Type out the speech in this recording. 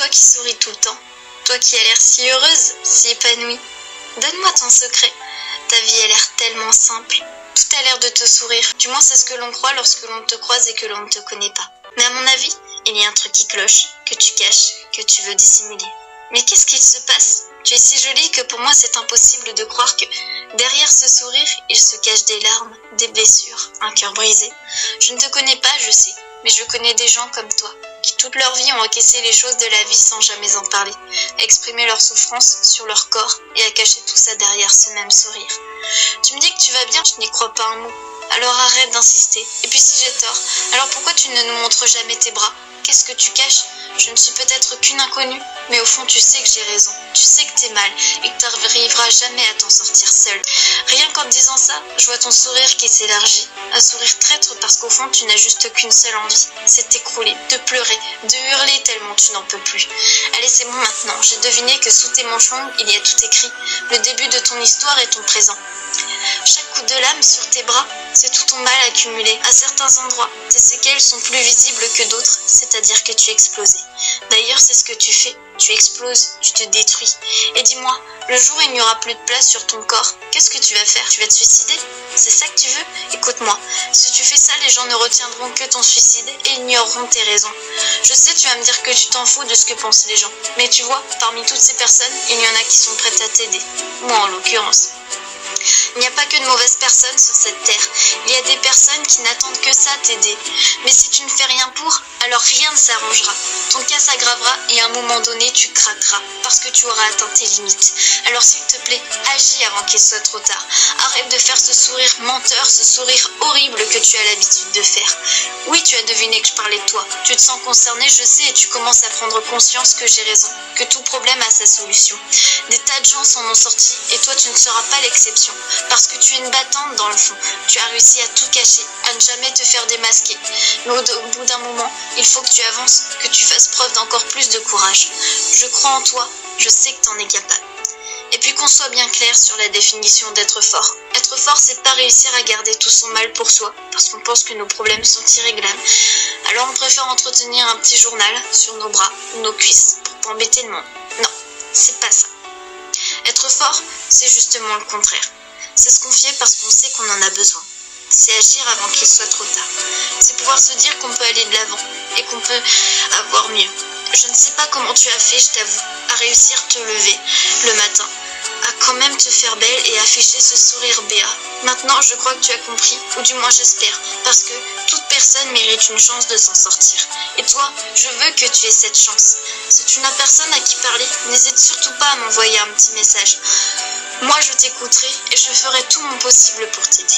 Toi qui souris tout le temps, toi qui as l'air si heureuse, si épanouie, donne-moi ton secret. Ta vie a l'air tellement simple. Tout a l'air de te sourire. Du moins, c'est ce que l'on croit lorsque l'on te croise et que l'on ne te connaît pas. Mais à mon avis, il y a un truc qui cloche, que tu caches, que tu veux dissimuler. Mais qu'est-ce qu'il se passe? Tu es si jolie que pour moi c'est impossible de croire que derrière ce sourire, il se cache des larmes, des blessures, un cœur brisé. Je ne te connais pas, je sais, mais je connais des gens comme toi, qui toute leur vie ont encaissé les choses de la vie sans jamais en parler, à exprimer leur souffrance sur leur corps et à cacher tout ça derrière ce même sourire. Tu me dis que tu vas bien, je n'y crois pas un mot. Alors arrête d'insister. Et puis si j'ai tort, alors pourquoi tu ne nous montres jamais tes bras? Qu'est-ce que tu caches? Je ne suis peut-être qu'une inconnue, mais au fond tu sais que j'ai raison. Tu sais que t'es mal et que t'arriveras jamais à t'en sortir seule. Rien qu'en te disant ça, je vois ton sourire qui s'élargit. Un sourire traître parce qu'au fond tu n'as juste qu'une seule envie, c'est t'écrouler, de pleurer, de hurler tellement tu n'en peux plus. Allez, c'est bon maintenant, j'ai deviné que sous tes manches longues il y a tout écrit, le début de ton histoire et ton présent. Chaque coup de lame sur tes bras, c'est tout ton mal accumulé. À certains endroits, tes séquelles sont plus visibles que d'autres, c'est-à-dire que tu es explosé. D'ailleurs, c'est ce que tu fais. Tu exploses, tu te détruis. Et dis-moi, le jour où il n'y aura plus de place sur ton corps, qu'est-ce que tu vas faire? Tu vas te suicider? C'est ça que tu veux? Écoute-moi, si tu fais ça, les gens ne retiendront que ton suicide et ignoreront tes raisons. Je sais, tu vas me dire que tu t'en fous de ce que pensent les gens. Mais tu vois, parmi toutes ces personnes, il y en a qui sont prêtes à t'aider. Moi, en l'occurrence. Il n'y a pas que de mauvaises personnes sur cette terre. Il y a des personnes qui n'attendent que ça t'aider. Mais si tu ne fais rien pour, alors rien ne s'arrangera. Ton cas s'aggravera et à un moment donné, tu craqueras parce que tu auras atteint tes limites. Alors s'il te plaît, agis avant qu'il soit trop tard. Arrête de faire ce sourire menteur, ce sourire horrible que tu as l'habitude de faire. Oui, tu as deviné que je parlais de toi. Tu te sens concerné, je sais, et tu commences à prendre conscience que j'ai raison, que tout problème a sa solution. Des tas de gens s'en ont sorti et toi, tu ne seras pas l'exception. Parce que tu es une battante dans le fond. Tu as réussi à tout cacher, à ne jamais te faire démasquer. Mais au bout d'un moment, il faut que tu avances, que tu fasses preuve d'encore plus de courage. Je crois en toi, je sais que tu en es capable. Et puis qu'on soit bien clair sur la définition d'être fort. Être fort, c'est pas réussir à garder tout son mal pour soi, parce qu'on pense que nos problèmes sont irréglables. Alors on préfère entretenir un petit journal sur nos bras ou nos cuisses pour pas embêter le monde. Non, c'est pas ça. Être fort, c'est justement le contraire. C'est se confier parce qu'on sait qu'on en a besoin. C'est agir avant qu'il soit trop tard. C'est pouvoir se dire qu'on peut aller de l'avant et qu'on peut avoir mieux. Je ne sais pas comment tu as fait, je t'avoue, à réussir à te lever le matin, à quand même te faire belle et afficher ce sourire béat. Maintenant, je crois que tu as compris, ou du moins j'espère, parce que toute personne mérite une chance de s'en sortir. Et toi, je veux que tu aies cette chance. Si tu n'as personne à qui parler, n'hésite surtout pas à m'envoyer un petit message. Moi, je t'écouterai et je ferai tout mon possible pour t'aider.